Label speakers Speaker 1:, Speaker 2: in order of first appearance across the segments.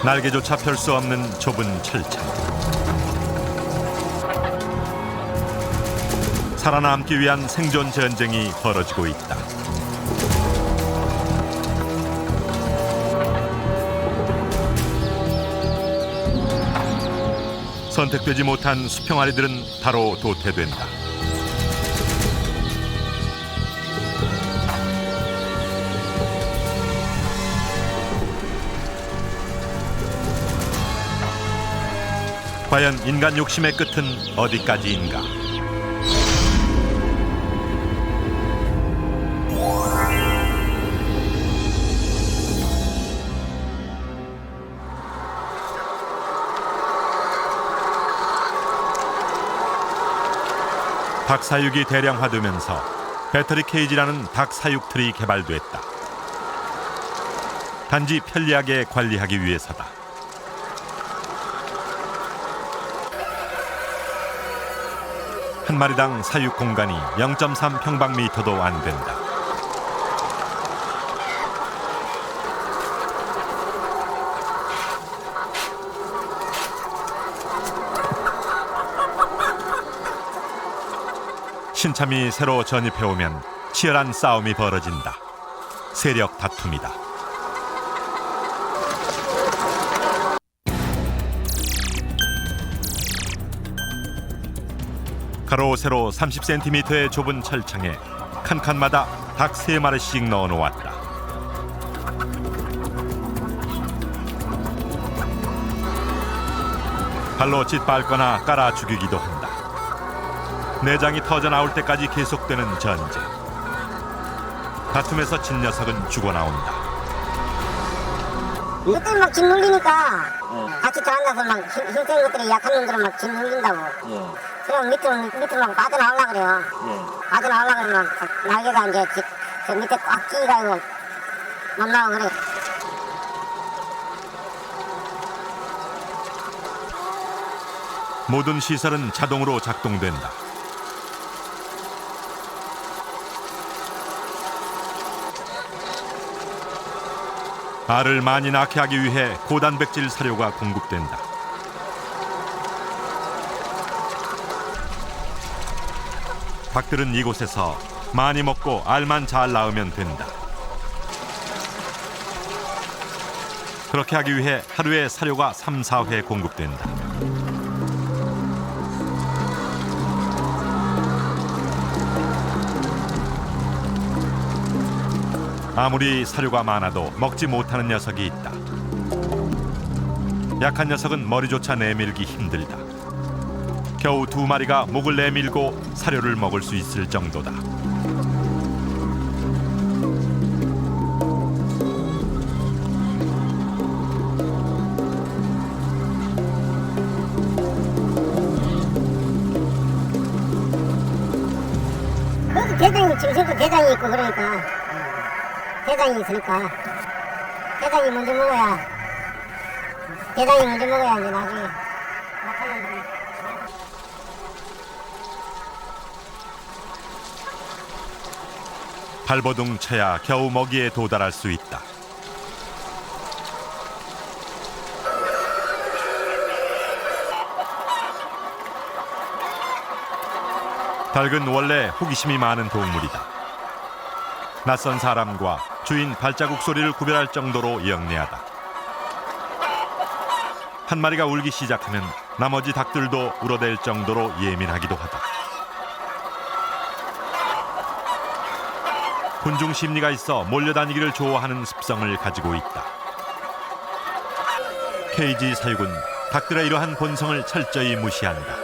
Speaker 1: 날개조차 펼 수 없는 좁은 철창. 살아남기 위한 생존 전쟁이 벌어지고 있다. 선택되지 못한 수평아리들은 바로 도태된다. 과연 인간 욕심의 끝은 어디까지인가? 닭 사육이 대량화되면서 배터리 케이지라는 닭 사육 틀이 개발됐다. 단지 편리하게 관리하기 위해서다. 한 마리당 사육 공간이 0.3 평방미터도 안 된다. 신참이 새로 전입해오면 치열한 싸움이 벌어진다. 세력 다툼이다. 가로 세로 30cm의 좁은 철창에 칸칸마다 닭 3마리씩 넣어놓았다. 발로 짓밟거나 깔아 죽이기도 한다. 내장이 터져 나올 때까지 계속되는 전쟁. 다툼에서 진 녀석은 죽어나온다.
Speaker 2: 그때 막 짓눌리니까 같이 들어앉아서 막 힘센 것들이 약한 놈들은 막 짓눌린다고. 그럼 밑으로 막 빠져나오려고 그래요. 빠져나오려고 그러면 날개가 이제 저 밑에 꽉 끼가지고 못 나오고 그래.
Speaker 1: 모든 시설은 자동으로 작동된다. 알을 많이 낳게 하기 위해 고단백질 사료가 공급된다. 닭들은 이곳에서 많이 먹고 알만 잘 낳으면 된다. 그렇게 하기 위해 하루에 사료가 3, 4회 공급된다. 아무리 사료가 많아도 먹지 못하는 녀석이 있다. 약한 녀석은 머리조차 내밀기 힘들다. 겨우 2마리가 목을 내밀고 사료를 먹을 수 있을 정도다.
Speaker 2: 그것도 대장이 정신도 대장이 있고 그러니까. 대장이 있으니까 대장이 먼저 먹어야 이제 나중에 약한 놈들은.
Speaker 1: 발버둥 쳐야 겨우 먹이에 도달할 수 있다. 닭은 원래 호기심이 많은 동물이다. 낯선 사람과 주인 발자국 소리를 구별할 정도로 영리하다. 한 마리가 울기 시작하면 나머지 닭들도 울어댈 정도로 예민하기도 하다. 군중 심리가 있어 몰려다니기를 좋아하는 습성을 가지고 있다. 케이지 사육은 닭들의 이러한 본성을 철저히 무시한다.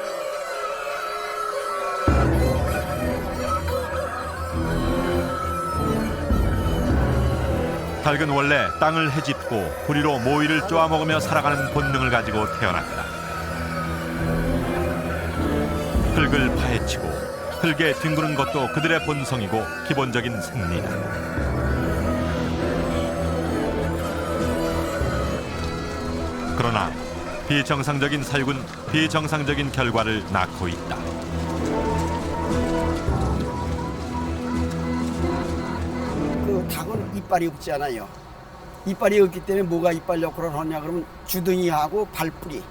Speaker 1: 닭은 원래 땅을 헤집고 구리로 모이를 쪼아먹으며 살아가는 본능을 가지고 태어났다. 흙을 파헤치고 흙에 뒹구는 것도 그들의 본성이고 기본적인 생리다. 그러나 비정상적인 사육은 비정상적인 결과를 낳고 있다.
Speaker 3: 그 닭은 이빨이 없지 않아요. 이빨이 없기 때문에 뭐가 이빨 역할을 하냐 그러면 주둥이하고 발뿌리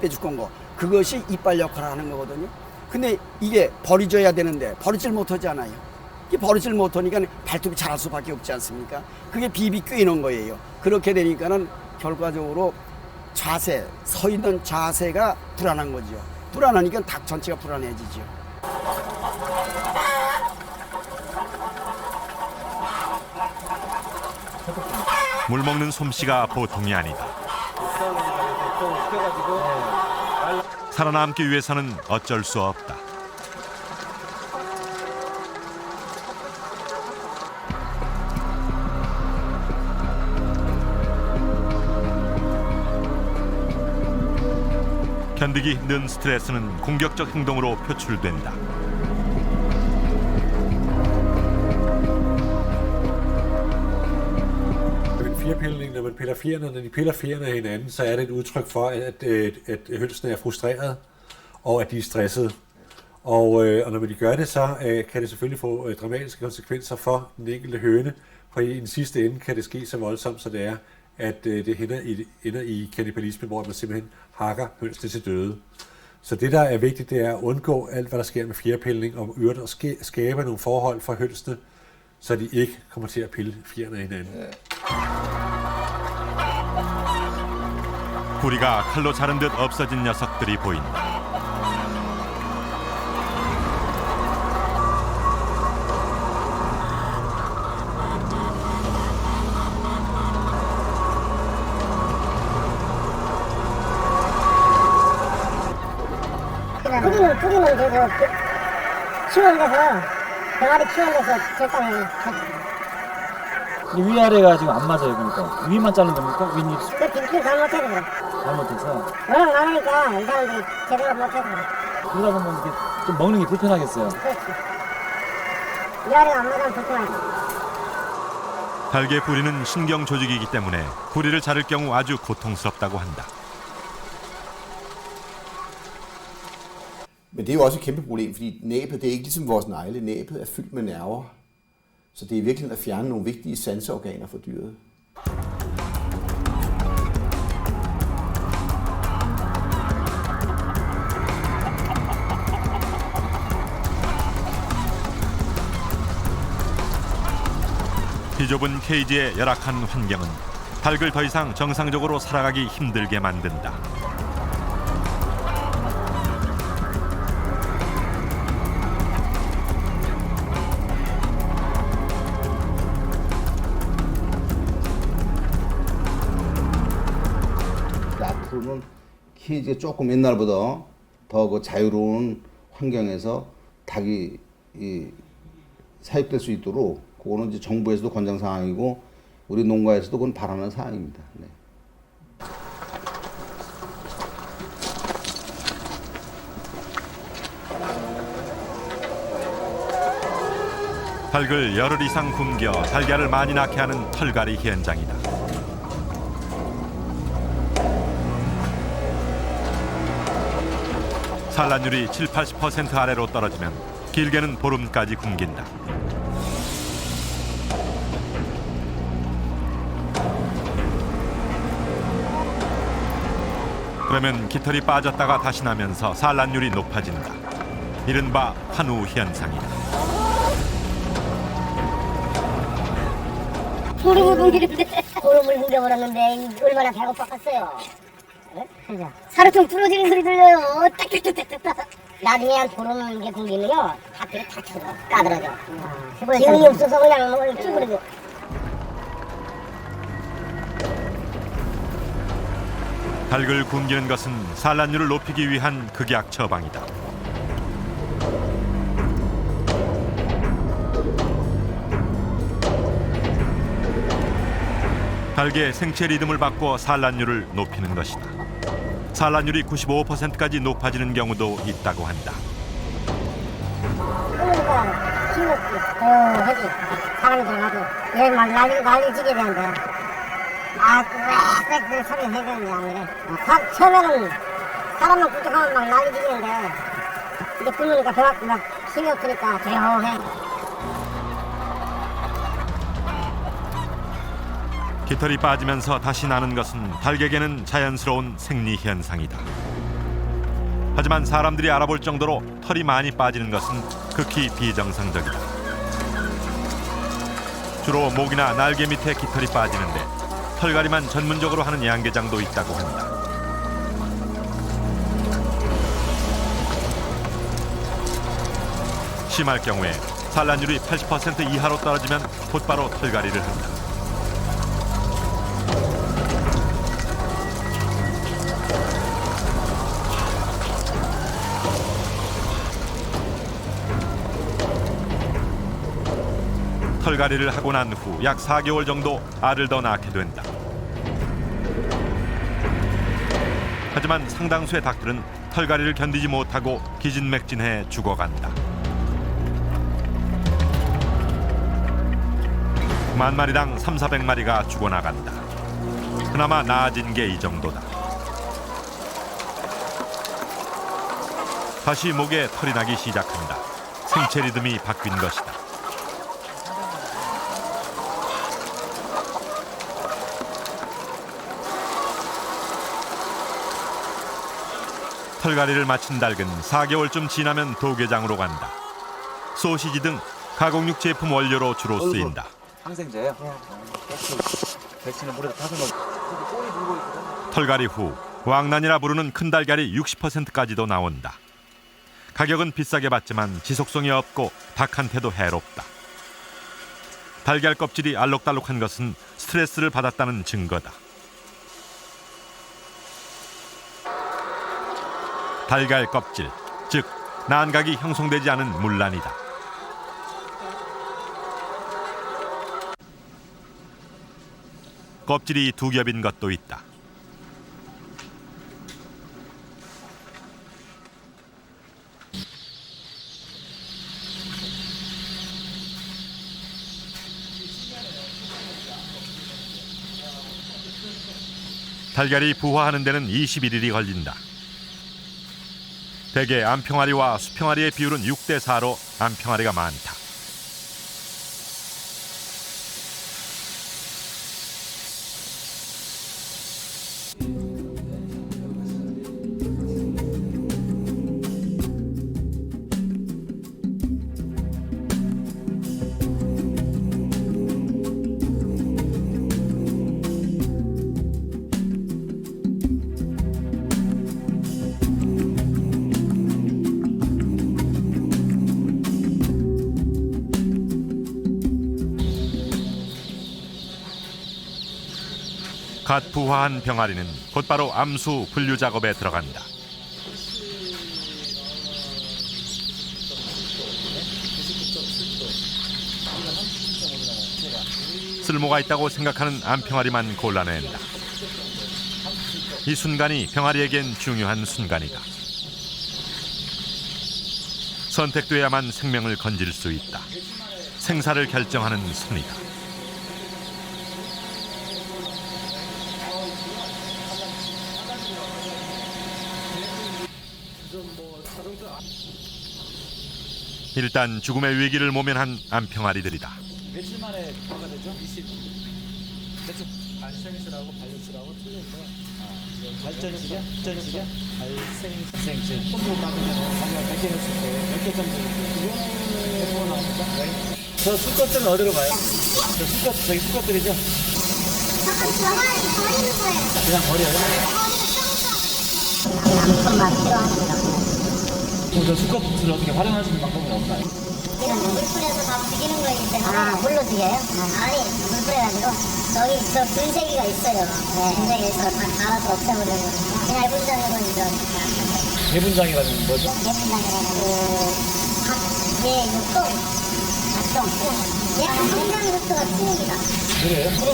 Speaker 3: 뾰족한 거 그것이 이빨 역할을 하는 거거든요. 근데 이게 버려져야 되는데 버리질 못하잖아요. 이게 버리질 못하니까 발톱이 자랄 수밖에 없지 않습니까? 그게 비비 꿰는 거예요. 그렇게 되니까는 결과적으로 자세, 서 있는 자세가 불안한 거죠. 불안하니까 닭 전체가 불안해지죠.
Speaker 1: 물 먹는 솜씨가 보통이 아니다. 살아남기 위해서는 어쩔 수 없다. 견디기 힘든 스트레스는 공격적 행동으로 표출된다.
Speaker 4: Fjerpilning, når man piller fjerne, når de piller fjerne af hinanden, så er det et udtryk for, at hønsene er frustreret, og at de er stressede. Og når de gør det, så kan det selvfølgelig få dramatiske konsekvenser for den enkelte høne, for i den sidste ende kan det ske så voldsomt, så det er, at det ender i kannibalisme, hvor man simpelthen hakker hønsene til døde. Så det, der er vigtigt, det er at undgå alt, hvad der sker med fjerpilning, og øvrigt at skabe nogle forhold for hønsene, så de ikke kommer til at pille fjerne af hinanden.
Speaker 1: 부리가 칼로 자른 듯 없어진 녀석들이 보인다.
Speaker 2: 뿌리는 그래도 키우는 데서 병아리 키우는 데서 적당히
Speaker 5: 위아래가 지금 안 맞아요. 그러니까 위만 자른 겁니까? 윗입
Speaker 2: 그 빈길 잘못해서 그래.
Speaker 5: 잘못해서
Speaker 2: 워낙 많으니까 이 사람들이 제대로 못해서 그래.
Speaker 5: 그러다 보면 이렇게 좀 먹는 게 불편하겠어요.
Speaker 2: 그렇지. 위아래가 안 맞으면 불편하지.
Speaker 1: 닭의 부리는 신경 조직이기 때문에 부리를 자를 경우 아주 고통스럽다고 한다.
Speaker 6: Men det er jo også et kæmpe problem, fordi næbet, det er ikke ligesom vores negle. Næbet er fyldt med nerver. Så det er virkelig at fjerne nogle vigtige sanseorganer for dyret.
Speaker 1: 비좁은 케이지의 열악한 환경은 닭을 더 이상 정상적으로 살아가기 힘들게 만든다.
Speaker 6: 앞으로는 케이지가 조금 옛날보다 더 그 자유로운 환경에서 닭이 사육될 수 있도록 그거는 이제 정부에서도 권장 사항이고 우리 농가에서도 그건 바라는 사항입니다. 네.
Speaker 1: 닭을 열흘 이상 굶겨 달걀을 많이 낳게 하는 털갈이 현장이다. 산란율이 70-80% 아래로 떨어지면 길게는 보름까지 굶긴다. 그러면 깃털이 빠졌다가 다시 나면서 산란율이 높아진다. 이른바 환우 현상이다.
Speaker 2: 보름을 굶기는데 보름을 굶겨버렸는데 얼마나 배고팠겠어요. 그죠? 사료통 부러지는 소리 들려요. 딱딱딱딱딱. 나중에 한 보름 이렇게 굶기면요 닭들이 다 쳐져 까들어져. 기운이 없어서 그냥 뭐 쭈그러져.
Speaker 1: 닭을 굶기는 것은 산란율을 높이기 위한 극약 처방이다. 닭의 생체 리듬을 바꿔 산란율을 높이는 것이다. 산란율이 95%까지 높아지는 경우도 있다고 한다.
Speaker 2: 그러니까 힘없지. 하지. 사람이 들어가도 얘 막 난리지게 되는데 왜 소리 해야 되는데 안 그래. 처음에는 사람만 꿀떡하면 막 난리지는데 이제 굶으니까 배가 막 힘이 없으니까 조용해.
Speaker 1: 깃털이 빠지면서 다시 나는 것은 닭에게는 자연스러운 생리 현상이다. 하지만 사람들이 알아볼 정도로 털이 많이 빠지는 것은 극히 비정상적이다. 주로 목이나 날개 밑에 깃털이 빠지는데 털갈이만 전문적으로 하는 양계장도 있다고 한다. 심할 경우에 산란율이 80% 이하로 떨어지면 곧바로 털갈이를 한다. 털갈이를 하고 난 후 약 4개월 정도 알을 더 낳게 된다. 하지만 상당수의 닭들은 털갈이를 견디지 못하고 기진맥진해 죽어간다. 10,000마리당 300~400마리가 죽어나간다. 그나마 나아진 게 이 정도다. 다시 목에 털이 나기 시작한다. 생체 리듬이 바뀐 것이다. 털갈이를 마친 닭은 4개월쯤 지나면 도개장으로 간다. 소시지 등 가공육 제품 원료로 주로 쓰인다.
Speaker 5: 항생제예요? 백신을 물에다 타서 먹. 꼬리 물고 있거든.
Speaker 1: 털갈이 후 왕란이라 부르는 큰 달걀이 60%까지도 나온다. 가격은 비싸게 받지만 지속성이 없고 닭한테도 해롭다. 달걀 껍질이 알록달록한 것은 스트레스를 받았다는 증거다. 달걀 껍질, 즉 난각이 형성되지 않은 물란이다. 껍질이 두 겹인 것도 있다. 달걀이 부화하는 데는 21일이 걸린다. 대개 암평아리와 수평아리의 비율은 6대4로 암평아리가 많다. 갓 부화한 병아리는 곧바로 암수 분류 작업에 들어간다. 쓸모가 있다고 생각하는 암병아리만 골라낸다. 이 순간이 병아리에겐 중요한 순간이다. 선택돼야만 생명을 건질 수 있다. 생사를 결정하는 순이다. 일단 죽음의 위기를 모면한 암평아리들이다.
Speaker 5: 며칠 만에 부화가 되죠? 20. 대충 발생실하고 발육실하고 틀리니까. 발전식이야? 발전식이야? 발생실. 손으로 막으면 방금 100개 했을 때 100개 정도. 그거 100번 나옵니까? 저 수컷들은 어디로 가요? 저 수컷, 저기 수컷들이죠? 그냥 버려요?
Speaker 2: 양손만 필요합니다.
Speaker 5: 저 수컷들을 어떻게 활용하시는 방법은 없나요?
Speaker 2: 이런 물풀에서 다 죽이는 거이기 때문에. 아, 물로 죽여요? 아니, 물풀해가지고 저기 저 분쇄기가 있어요. 네, 분쇄기가 있어서 다 갈아서 없애버려요. 그냥 해분장으로 이제
Speaker 5: 대분장이라는 뭐죠?
Speaker 2: 해분장이라는 닭의 육동, 닭똥. 약간 성장 루트가 틀립니다.
Speaker 5: 그래요?
Speaker 2: 그래,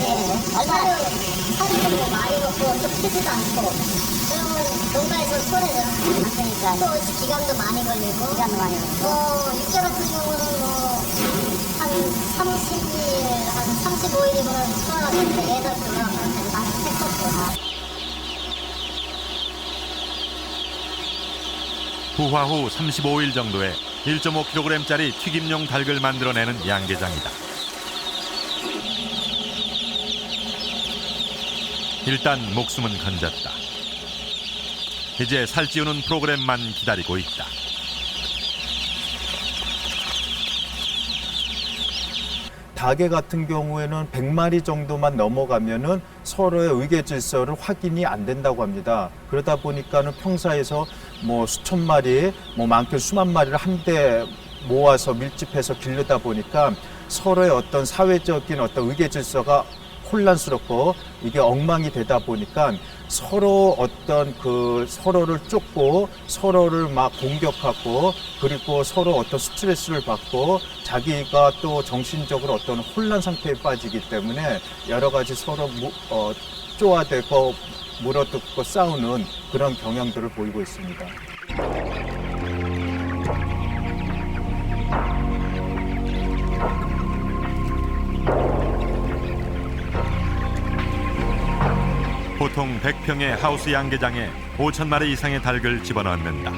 Speaker 2: 얼마나 살도 많이 먹고 또 크지도 않고. 그러면 농가에서 손해죠. 그러니까 또 기간도 많이 걸리고. 기간도 많이 걸리고. 육개 같은 경우는 한 30일, 한 35일이면 소화가 되는데 8kg, 한 3컵.
Speaker 1: 부화 후 35일 정도에 1.5kg짜리 튀김용 닭을 만들어내는 양계장이다. 일단 목숨은 건졌다. 이제 살찌우는 프로그램만 기다리고 있다.
Speaker 7: 닭의 같은 경우에는 100마리 정도만 넘어가면은 서로의 의계 질서를 확인이 안 된다고 합니다. 그러다 보니까는 평사에서 뭐 수천 마리, 뭐 많게 수만 마리를 한데 모아서 밀집해서 기르다 보니까 서로의 어떤 사회적인 어떤 의계 질서가 혼란스럽고 이게 엉망이 되다 보니까 서로 어떤 그 서로를 쫓고 서로를 막 공격하고 그리고 서로 어떤 스트레스를 받고 자기가 또 정신적으로 어떤 혼란 상태에 빠지기 때문에 여러 가지 서로 쪼아대고 물어뜯고 싸우는 그런 경향들을 보이고 있습니다.
Speaker 1: 보통 100평의 하우스 양계장에 5,000마리 이상의 닭을 집어넣는다.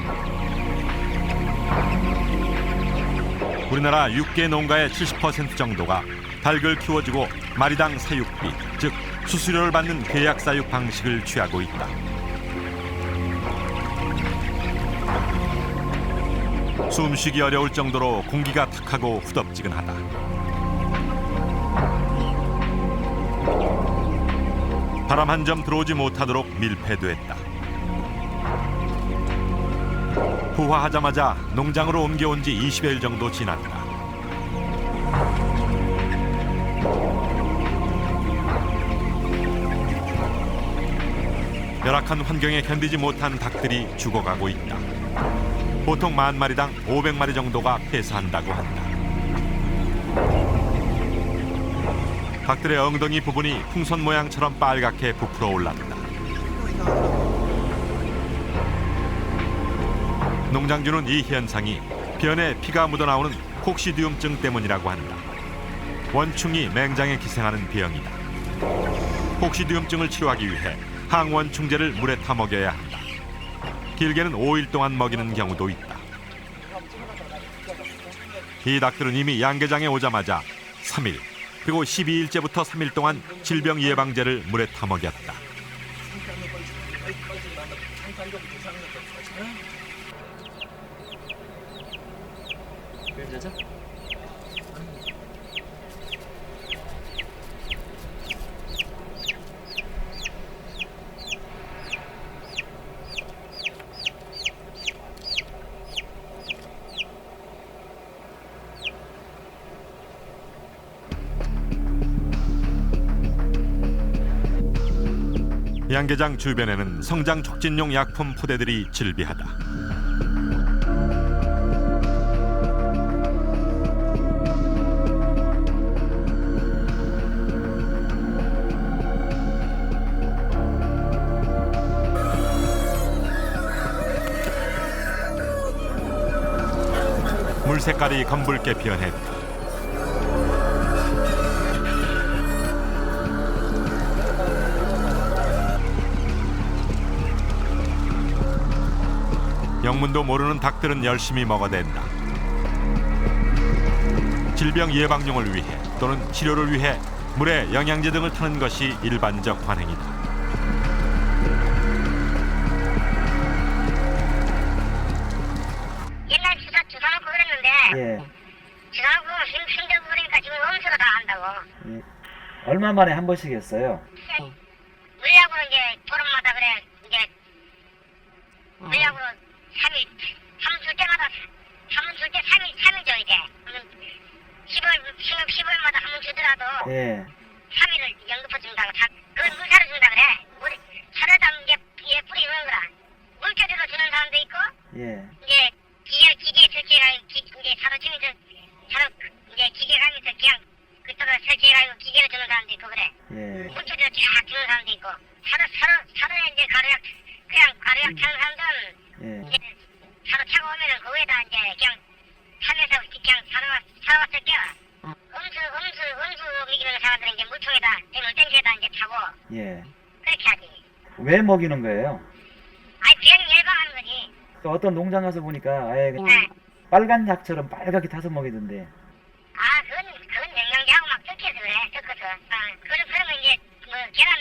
Speaker 1: 우리나라 육계 농가의 70% 정도가 닭을 키워주고 마리당 사육비, 즉 수수료를 받는 계약 사육 방식을 취하고 있다. 숨쉬기 어려울 정도로 공기가 탁하고 후덥지근하다. 바람 한 점 들어오지 못하도록 밀폐됐다. 부화하자마자 농장으로 옮겨온 지 20여일 정도 지났다. 열악한 환경에 견디지 못한 닭들이 죽어가고 있다. 보통 10,000마리당 500마리 정도가 폐사한다고 한다. 닭들의 엉덩이 부분이 풍선 모양처럼 빨갛게 부풀어 올랐다. 농장주는 이 현상이 변에 피가 묻어나오는 kok시dium증 때문이라고 한다. 원충이 맹장에 기생하는 병이다. kok시dium증을 치료하기 위해 항원충제를 물에 타 먹여야 한다. 길게는 5일 동안 먹이는 경우도 있다. 이 닭들은 이미 양계장에 오자마자 3일 그리고 12일째부터 3일 동안 질병 예방제를 물에 타 먹였다. 양계장 주변에는 성장 촉진용 약품 포대들이 즐비하다. 물 색깔이 검붉게 변했다. 영문도 모르는 닭들은 열심히 먹어댄다. 질병 예방용을 위해 또는 치료를 위해 물에 영양제 등을 타는 것이 일반적 관행이다.
Speaker 2: 옛날 주사 놓고 그랬는데 주사 놓고 힘들고 그러니까 지금 음수로 다 한다고.
Speaker 5: 얼마 만에 한 번씩 했어요?
Speaker 2: 물약으로 이제 보름마다 그래 이제 물약으로 3일, 3줄 때마다 3줄 때 3일 줘 이제. 10월마다 한 번 주더라도 3일을 연급해 준다고. 그건 물사로 준다 그래. 사료당 이제 뿌리는 거라. 물조리로 주는 사람도 있고 이제 기계 설치해가 이제 사료 주면서 이제 기계 가면서 그냥 그쪽으로 설치해가지고 기계로 주는 사람도 있고 그래. 물조리로 쫙 주는 사람도 있고 사료에 이제 그냥 가루약 타는 사람들은 이제 사료 차고 오면은 그 위에다 이제 그냥 타면서 그냥 사료가 섞여. 음수 먹이는 사람들은 이제 물통에다 땡주에다 이제 타고 그렇게 하지.
Speaker 5: 왜 먹이는 거예요?
Speaker 2: 아니 병 예방하는 거지.
Speaker 5: 또 어떤 농장 가서 보니까 아예 빨간 약처럼 빨갛게 타서 먹이던데.
Speaker 2: 그건 영양제하고 막 섞여서 그래. 섞어서. 그러면 이제 뭐 계란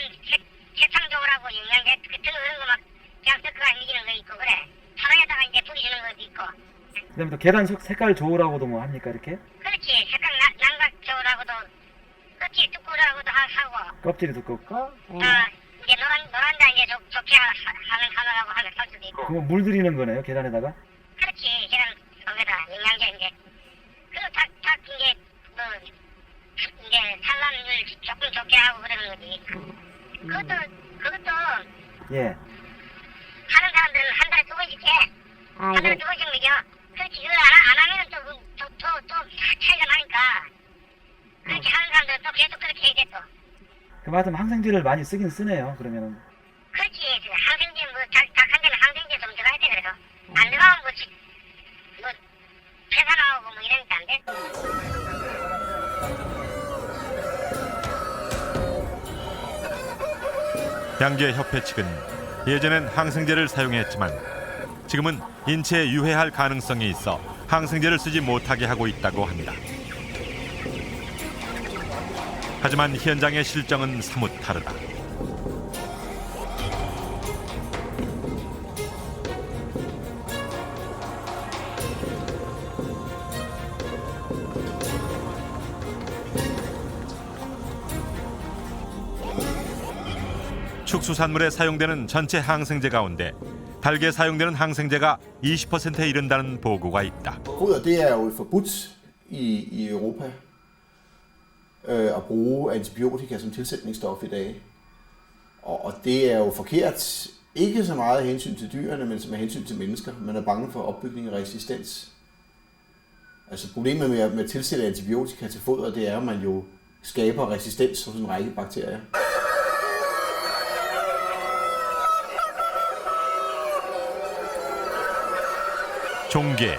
Speaker 2: 세상 좋으라고 영양제 그런 거 막 그냥 섞어가 이기는 거 있고 그래. 차에다가 이제 뿌리주는 것도 있고.
Speaker 5: 그다음에 또 계란 색깔 좋으라고도 뭐 합니까 이렇게?
Speaker 2: 그렇지. 색깔 난각 좋으라고도 껍질 두꺼우라고도 하고.
Speaker 5: 껍질이 두껍고.
Speaker 2: 이제 노란자 이제 좋게 하느라고 할 수도 있고.
Speaker 5: 그거 물 들이는 거네요 계란에다가?
Speaker 2: 그렇지. 계란 거기다 영양제 이제 그리고 닭 이제 뭐 이제 산란을 조금 좋게 하고 그러는 거지. 그것도
Speaker 5: 예.
Speaker 2: 하는 사람들은 한 달에 2번씩 해. 한 달에 2번씩 먹여. 그렇지. 그걸 안 하면은 또 차이가 나니까. 그렇게 하는 사람들은 또 계속 그렇게 해야 돼 또.
Speaker 5: 그 말하면 항생제를 많이 쓰긴 쓰네요 그러면은.
Speaker 2: 그렇지. 항생제 닭한 대는 항생제 좀 들어가야 돼 그래서. 안 들어가면 뭐 폐사 나오고 뭐 이러니까 안 돼.
Speaker 1: 양계협회 측은 예전엔 항생제를 사용했지만 지금은 인체에 유해할 가능성이 있어 항생제를 쓰지 못하게 하고 있다고 합니다. 하지만 현장의 실정은 사뭇 다르다. 축수산물에 사용되는 전체 항생제 가운데 닭에 사용되는 항생제가 20%에 이른다는 보고가 있다.
Speaker 8: Foder, det er jo forbudt i Europa at bruge antibiotika som tilsætningsstof i dag. Og det er jo forkert, ikke så meget af hensyn til dyrene, men som af hensyn til mennesker. Man er bange for opbygning af resistens. Altså problemet med at tilsætte antibiotika til foder, det er, at man jo skaber resistens hos en række bakterier.
Speaker 1: 종계,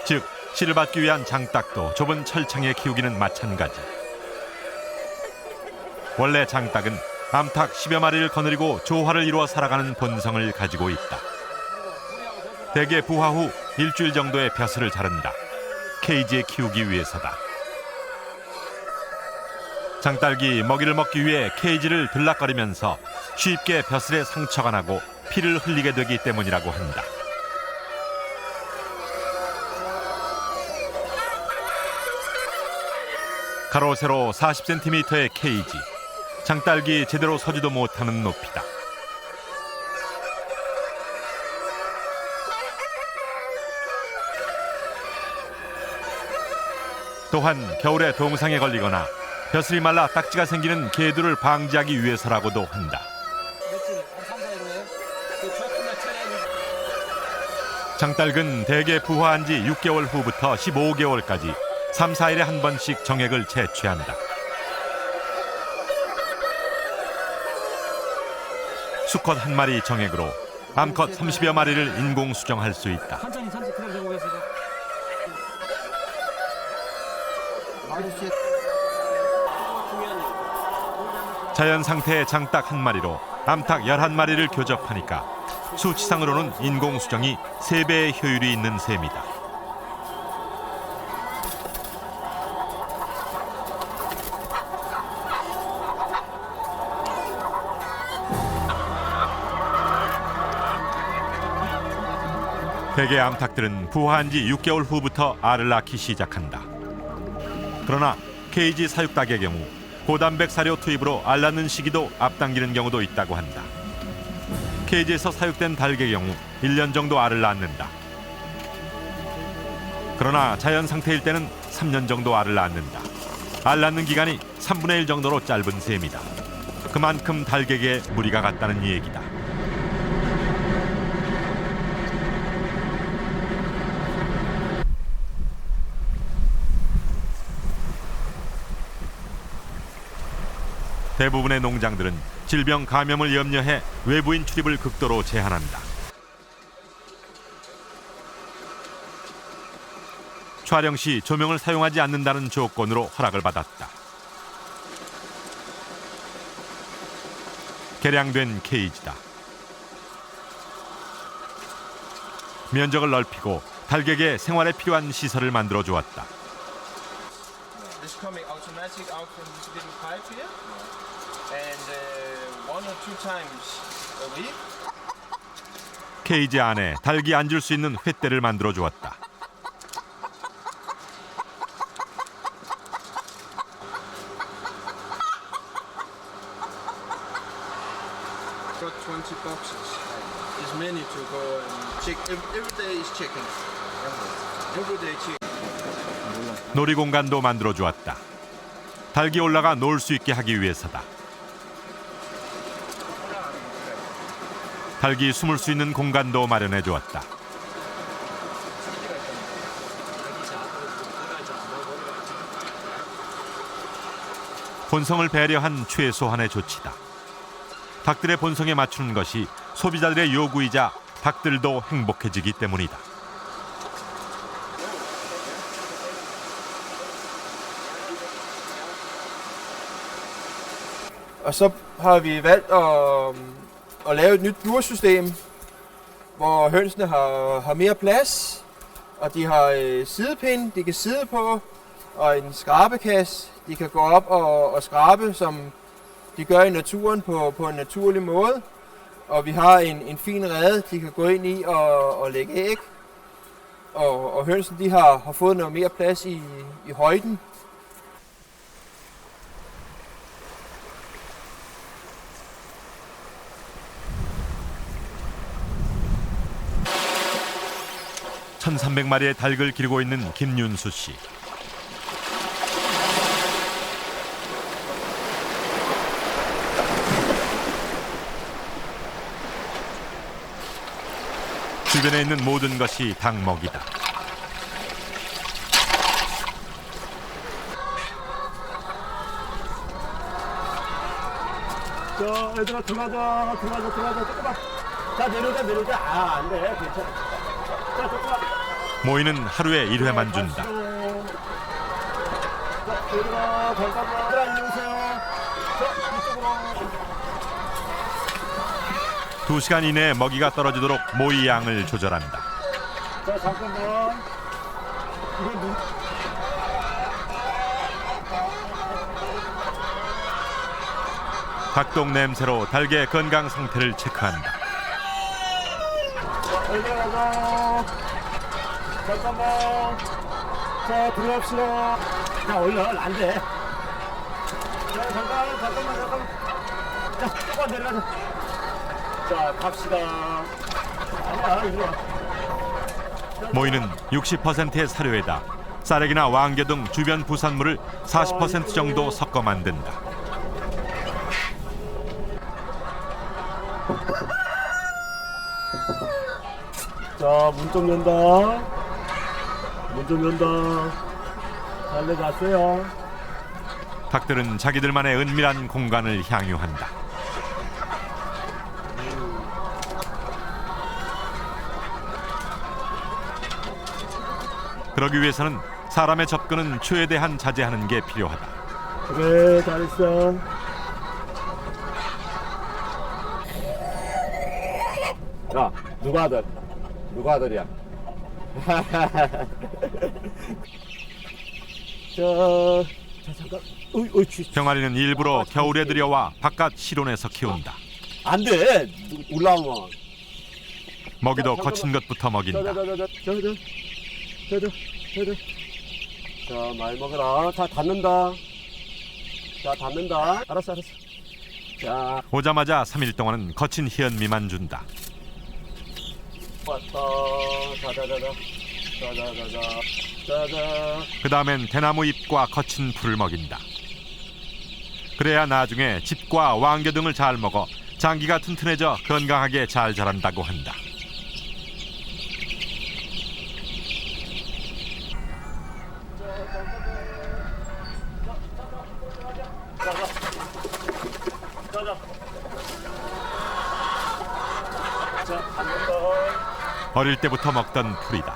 Speaker 1: 즉 씨를 받기 위한 장닭도 좁은 철창에 키우기는 마찬가지. 원래 장닭은 암탉 10여 마리를 거느리고 조화를 이루어 살아가는 본성을 가지고 있다. 대개 부화 후 일주일 정도의 벼슬을 자른다. 케이지에 키우기 위해서다. 장닭이 먹이를 먹기 위해 케이지를 들락거리면서 쉽게 벼슬에 상처가 나고 피를 흘리게 되기 때문이라고 한다. 가로 세로 40cm의 케이지. 장딸기 제대로 서지도 못하는 높이다. 또한 겨울에 동상에 걸리거나 벼슬이 말라 딱지가 생기는 계두를 방지하기 위해서라고도 한다. 장딸은 대개 부화한 지 6개월 후부터 15개월까지 3, 4일에 한 번씩 정액을 채취한다. 수컷 한 마리 정액으로 암컷 30여 마리를 인공 수정할 수 있다.
Speaker 5: 천천히 그냥 되고 계세요.
Speaker 1: 자연 상태의 장닭 한 마리로 암탉 11마리를 교접하니까 수치상으로는 인공 수정이 3배의 효율이 있는 셈이다. 대개 암탉들은 부화한 지 6개월 후부터 알을 낳기 시작한다. 그러나 케이지 사육닭의 경우 고단백 사료 투입으로 알 낳는 시기도 앞당기는 경우도 있다고 한다. 케이지에서 사육된 닭의 경우 1년 정도 알을 낳는다. 그러나 자연 상태일 때는 3년 정도 알을 낳는다. 알 낳는 기간이 3분의 1 정도로 짧은 셈이다. 그만큼 닭에게 무리가 갔다는 얘기다. 대부분의 농장들은 질병 감염을 염려해 외부인 출입을 극도로 제한한다. 촬영 시 조명을 사용하지 않는다는 조건으로 허락을 받았다. 개량된 케이지다. 면적을 넓히고 닭에게 생활에 필요한 시설을 만들어 주었다.
Speaker 9: This coming automatic out from this little pipe here, and
Speaker 1: 케이지 안에 닭이 앉을 수 있는 횃대를 만들어 주었다.
Speaker 9: Got 20 boxes. There's many to go and check. Every day is checking. Every day checking.
Speaker 1: 놀이 공간도 만들어 주었다. 닭이 올라가 놀 수 있게 하기 위해서다. 닭이 숨을 수 있는 공간도 마련해 주었다. 본성을 배려한 최소한의 조치다. 닭들의 본성에 맞추는 것이 소비자들의 요구이자 닭들도 행복해지기 때문이다.
Speaker 9: Og så har vi valgt at lave et nyt bursystem, hvor hønsene har mere plads, og de har sidepind, de kan sidde på, og en skrabekasse, de kan gå op og skrabe, som de gør i naturen på en naturlig måde. Og vi har en fin rede, de kan gå ind i og lægge æg. Og hønsene de har fået noget mere plads i højden.
Speaker 1: (1300마리의) 닭을 기르고 있는 김윤수 씨. 주변에 있는 모든 것이 닭 먹이다.
Speaker 3: 자, 얘들아 들어가자. 조금만. 자, 내려오자. 아, 안 돼. 괜찮아. 자, 조금만.
Speaker 1: 모이는 하루에 1회만 준다.
Speaker 3: 자, 얘들아 잠깐만. 얘들아 이리 오세요. 자, 이쪽으로.
Speaker 1: 2시간 이내에 먹이가 떨어지도록 모이 양을 조절한다.
Speaker 3: 자, 잠깐만. 이거
Speaker 1: 닭똥 냄새로 닭의 건강 상태를 체크한다.
Speaker 3: 얘들아 가자. 잠깐만. 자, 들어갑시다. 자, 얼른 안 돼. 자, 잠깐만. 자, 조금만 내려가자. 자, 갑시다. 아니야, 이리 와.
Speaker 1: 모이는 60%의 사료에다 쌀액이나 왕개 등 주변 부산물을 40% 정도 섞어 만든다.
Speaker 3: 자, 문 좀 연다. 잘 내놨어요.
Speaker 1: 닭들은 자기들만의 은밀한 공간을 향유한다. 그러기 위해서는 사람의 접근은 최대한 자제하는 게 필요하다.
Speaker 3: 그래, 잘했어. 야, 누가 아들이야? 자, 잠깐.
Speaker 1: 병아리는 일부러 겨울에 들여와 바깥 실온에서 키운다.
Speaker 3: 안 돼. 올라오면.
Speaker 1: 먹이도 거친 것부터 먹인다.
Speaker 3: 자, 많이 먹어라. 다 닫는다. 알았어. 자,
Speaker 1: 오자마자 3일 동안은 거친 희연미만 준다.
Speaker 3: 왔다. 자자.
Speaker 1: 그 다음엔 대나무 잎과 거친 풀을 먹인다. 그래야 나중에 짚과 왕개 등을 잘 먹어 장기가 튼튼해져 건강하게 잘 자란다고 한다. 어릴 때부터 먹던 풀이다.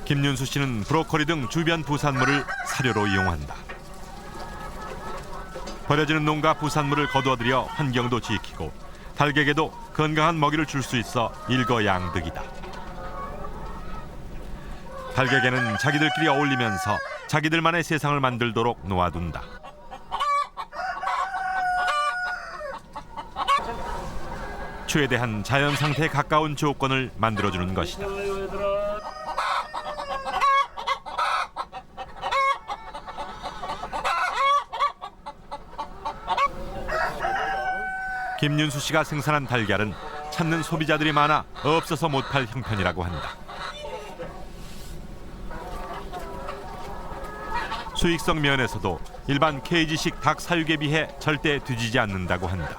Speaker 1: 김윤수 씨는 브로콜리 등 주변 부산물을 사료로 이용한다. 버려지는 농가 부산물을 거두어들여 환경도 지키고 닭에게도 건강한 먹이를 줄 수 있어 일거양득이다. 닭에게는 자기들끼리 어울리면서 자기들만의 세상을 만들도록 놓아둔다. 최대한 자연 상태에 가까운 조건을 만들어주는 것이다. 김윤수 씨가 생산한 달걀은 찾는 소비자들이 많아 없어서 못 팔 형편이라고 한다. 수익성 면에서도 일반 케이지식 닭 사육에 비해 절대 뒤지지 않는다고 한다.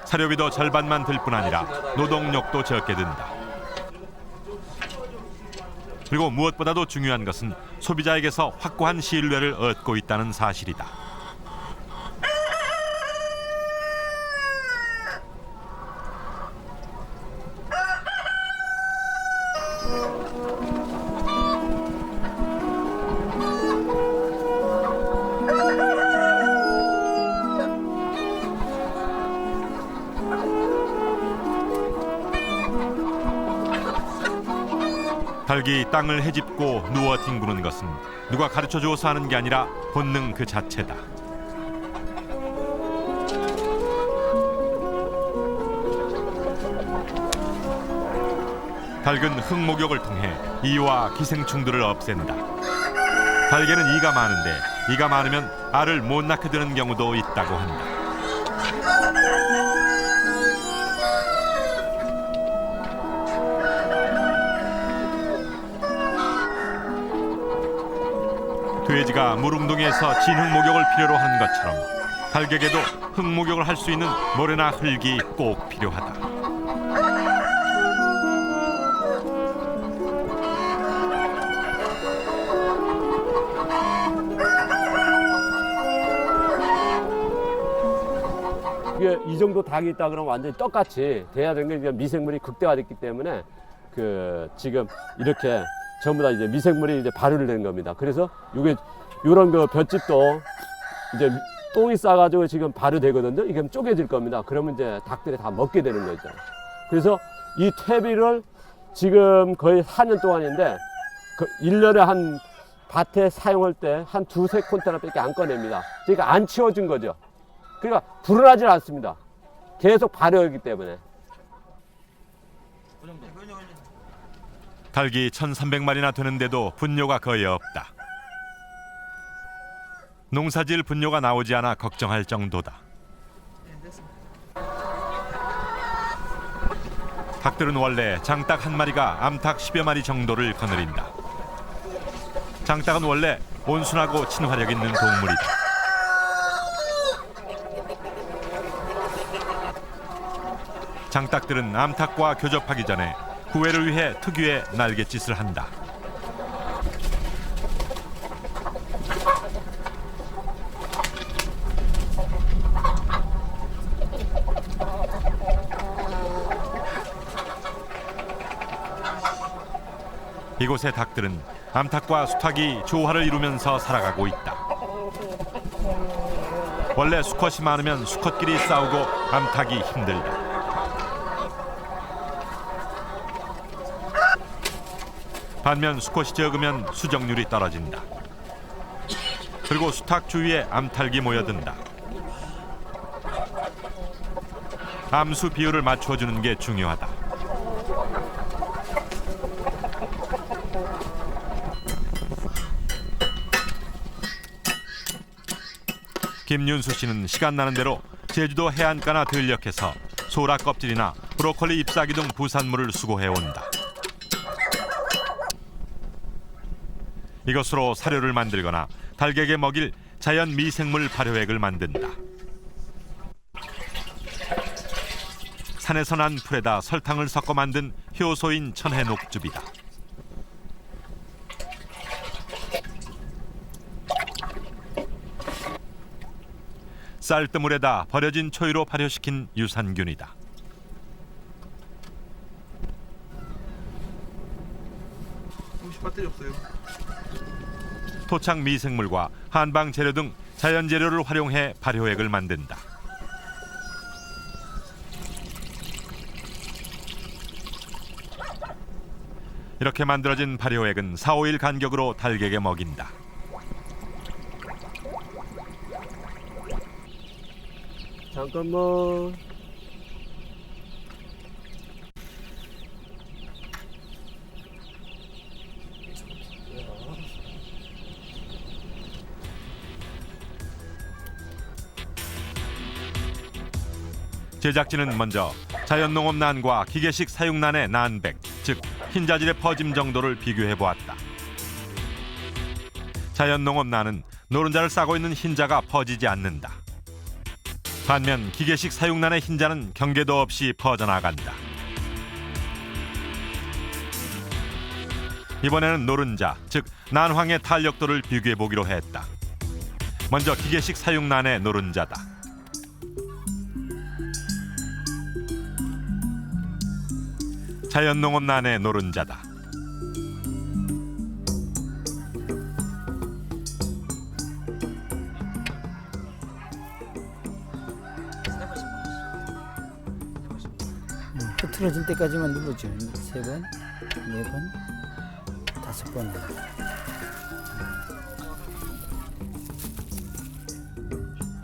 Speaker 1: 사료비도 절반만 들 뿐 아니라 노동력도 적게 든다. 그리고 무엇보다도 중요한 것은 소비자에게서 확고한 신뢰를 얻고 있다는 사실이다. 닭이 땅을 헤집고 누워 뒹구는 것은 누가 가르쳐 주어서 하는 게 아니라 본능 그 자체다. 닭은 흙목욕을 통해 이와 기생충들을 없앤다. 닭에는 이가 많은데 이가 많으면 알을 못 낳게 되는 경우도 있다고 한다. 돼지가 물웅덩이에서 진흙 목욕을 필요로 하는 것처럼 닭에게도 흙 목욕을 할 수 있는 모래나 흙이 꼭 필요하다.
Speaker 10: 이게 이 정도 닭이 있다 그러면 완전히 떡같이 돼야 되는 게 미생물이 극대화됐기 때문에 지금 이렇게 전부 다 이제 미생물이 이제 발효를 된 겁니다. 그래서 이게 이런 그 볏짚도 이제 똥이 싸가지고 지금 발효되거든요. 이게 쪼개질 겁니다. 그러면 이제 닭들이 다 먹게 되는 거죠. 그래서 이 퇴비를 지금 거의 4년 동안인데 1년에 한 밭에 사용할 때 한 2-3 컨테이너밖에 안 꺼냅니다. 그러니까 안 치워진 거죠. 그러니까 불어나질 않습니다. 계속 발효하기 때문에.
Speaker 1: 닭이 1,300마리나 되는데도 분뇨가 거의 없다. 농사질 분뇨가 나오지 않아 걱정할 정도다. 닭들은 원래 장닭 한 마리가 암탉 10여 마리 정도를 거느린다. 장닭은 원래 온순하고 친화력 있는 동물이다. 장닭들은 암탉과 교접하기 전에 구애를 위해 특유의 날갯짓을 한다. 이곳의 닭들은 암탉과 수탉이 조화를 이루면서 살아가고 있다. 원래 수컷이 많으면 수컷끼리 싸우고 암탉이 힘들다. 반면 수컷이 적으면 수정률이 떨어진다. 그리고 수탉 주위에 암탉이 모여든다. 암수 비율을 맞춰주는 게 중요하다. 김윤수 씨는 시간 나는 대로 제주도 해안가나 들녘에서 소라 껍질이나 브로콜리 잎사귀 등 부산물을 수거해온다. 이것으로 사료를 만들거나 닭에게 먹일 자연 미생물 발효액을 만든다. 산에서 난 풀에다 설탕을 섞어 만든 효소인 천혜 녹즙이다. 쌀뜨물에다 버려진 초유로 발효시킨 유산균이다.
Speaker 11: 배터리 없어요.
Speaker 1: 토착 미생물과 한방 재료 등 자연 재료를 활용해 발효액을 만든다. 이렇게 만들어진 발효액은 4-5일 간격으로 닭에게 먹인다.
Speaker 10: 잠깐만.
Speaker 1: 제작진은 먼저 자연농업난과 기계식 사육난의 난백, 즉 흰자질의 퍼짐 정도를 비교해 보았다. 자연농업난은 노른자를 싸고 있는 흰자가 퍼지지 않는다. 반면 기계식 사육난의 흰자는 경계도 없이 퍼져나간다. 이번에는 노른자, 즉 난황의 탄력도를 비교해 보기로 했다. 먼저 기계식 사육난의 노른자다. 자연농업난의 노른자다.
Speaker 12: 흐트러질 때까지만 누르죠. 3번, 4번,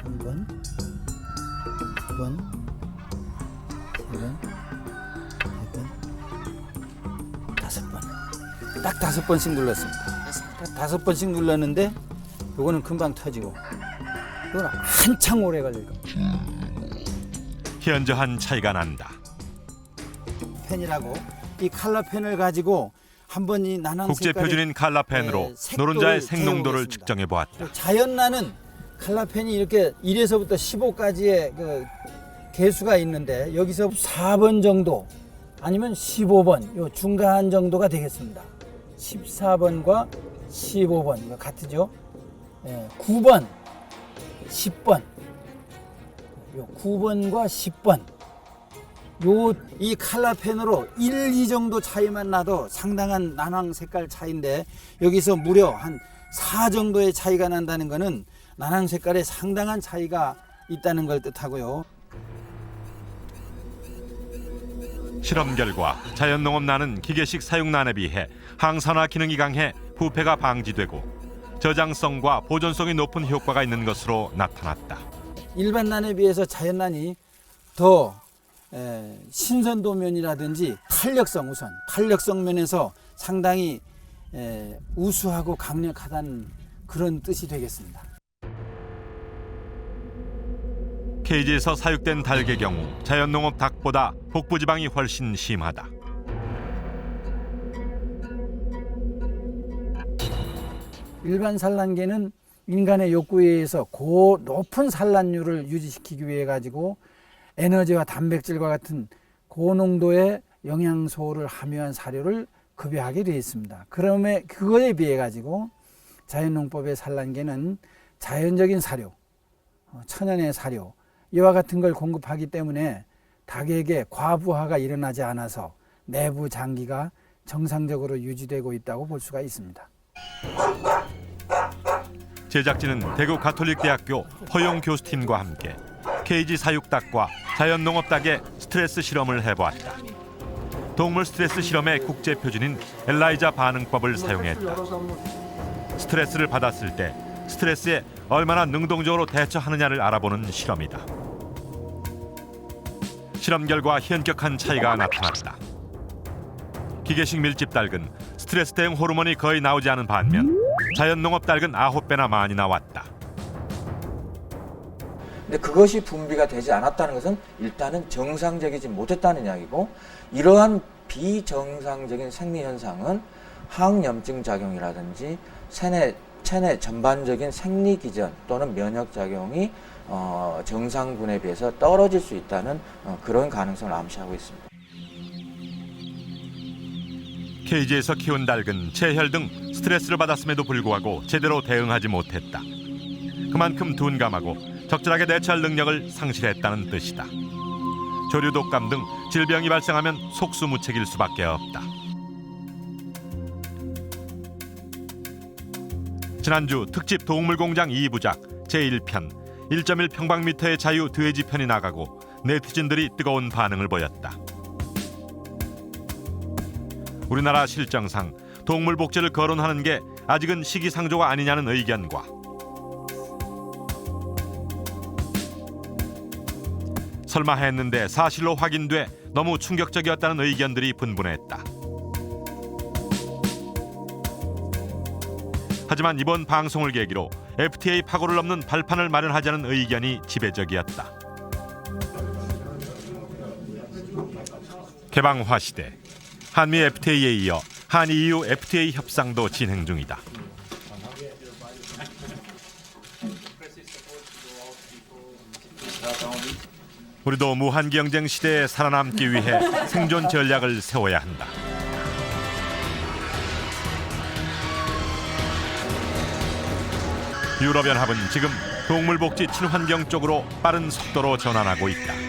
Speaker 12: 5번. 한 번, 2번, 3번, 4번, 5번. 딱 5번씩 눌렀습니다. 딱 5번씩 눌렀는데 요거는 금방 터지고 이거는 한창 오래 걸릴 겁니다.
Speaker 1: 현저한 차이가 난다.
Speaker 12: 펜이라고 이 칼라 펜을 가지고 한번 이 난황
Speaker 1: 국제 표준인 칼라펜으로 노른자의 생농도를 측정해 보았다.
Speaker 12: 자연나는 칼라펜이 이렇게 1에서부터 15까지의 그 개수가 있는데 여기서 4번 정도 아니면 15번 요 중간 정도가 되겠습니다. 14번과 15번 이거 같으죠? 9번, 10번 요 9번과 10번 이 칼라펜으로 1, 2 정도 차이만 나도 상당한 난황 색깔 차이인데 여기서 무려 한 4 정도의 차이가 난다는 것은 난황 색깔에 상당한 차이가 있다는 걸 뜻하고요.
Speaker 1: 실험 결과 자연농업난은 기계식 사육난에 비해 항산화 기능이 강해 부패가 방지되고 저장성과 보존성이 높은 효과가 있는 것으로 나타났다.
Speaker 12: 일반 난에 비해서 자연난이 더 신선도 면이라든지 탄력성 우선 탄력성 면에서 상당히 우수하고 강력하다는 그런 뜻이 되겠습니다.
Speaker 1: 케이지에서 사육된 닭의 경우 자연농업 닭보다 복부지방이 훨씬 심하다.
Speaker 12: 일반 산란계는 인간의 욕구에 의해서 높은 산란율을 유지시키기 위해 가지고 에너지와 단백질과 같은 고농도의 영양소를 함유한 사료를 급여하게 되어 있습니다. 그러면 그거에 비해 가지고 자연농법의 산란계는 자연적인 사료, 천연의 사료 이와 같은 걸 공급하기 때문에 닭에게 과부하가 일어나지 않아서 내부 장기가 정상적으로 유지되고 있다고 볼 수가 있습니다.
Speaker 1: 제작진은 대구 가톨릭대학교 허용 교수팀과 함께 케이지 사육닭과 자연농업닭의 스트레스 실험을 해보았다. 동물 스트레스 실험의 국제 표준인 엘라이자 반응법을 사용했다. 스트레스를 받았을 때 스트레스에 얼마나 능동적으로 대처하느냐를 알아보는 실험이다. 실험 결과 현격한 차이가 나타났다. 기계식 밀집닭은 스트레스 대응 호르몬이 거의 나오지 않은 반면 자연농업닭은 9배나 많이 나왔다.
Speaker 13: 근데 그것이 분비가 되지 않았다는 것은 일단은 정상적이지 못했다는 이야기고, 이러한 비정상적인 생리현상은 항염증 작용이라든지 체내 전반적인 생리기전 또는 면역작용이 정상군에 비해서 떨어질 수 있다는 그런 가능성을 암시하고 있습니다.
Speaker 1: 케이지에서 키운 닭은 체혈 등 스트레스를 받았음에도 불구하고 제대로 대응하지 못했다. 그만큼 둔감하고 적절하게 대처할 능력을 상실했다는 뜻이다. 조류 독감 등 질병이 발생하면 속수무책일 수밖에 없다. 지난주 특집 동물공장 2부작 제1편 1.1 평방미터의 자유 돼지 편이 나가고 네티즌들이 뜨거운 반응을 보였다. 우리나라 실정상 동물 복제를 거론하는 게 아직은 시기상조가 아니냐는 의견과 설마 했는데 사실로 확인돼 너무 충격적이었다는 의견들이 분분했다. 하지만 이번 방송을 계기로 FTA 파고를 넘는 발판을 마련하자는 의견이 지배적이었다. 개방화 시대, 한미 FTA에 이어 한EU FTA 협상도 진행 중이다. 우리도 무한 경쟁 시대에 살아남기 위해 생존 전략을 세워야 한다. 유럽연합은 지금 동물복지 친환경 쪽으로 빠른 속도로 전환하고 있다.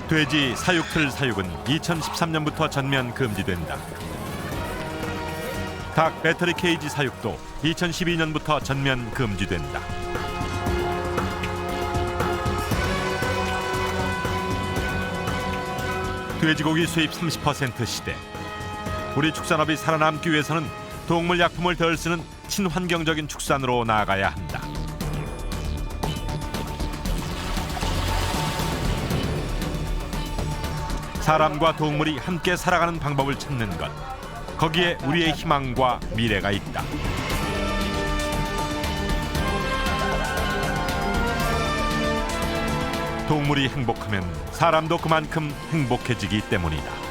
Speaker 1: 돼지 사육틀 사육은 2013년부터 전면 금지된다. 닭 배터리 케이지 사육도 2012년부터 전면 금지된다. 돼지고기 수입 30% 시대. 우리 축산업이 살아남기 위해서는 동물 약품을 덜 쓰는 친환경적인 축산으로 나아가야 한다. 사람과 동물이 함께 살아가는 방법을 찾는 것. 거기에 우리의 희망과 미래가 있다. 동물이 행복하면 사람도 그만큼 행복해지기 때문이다.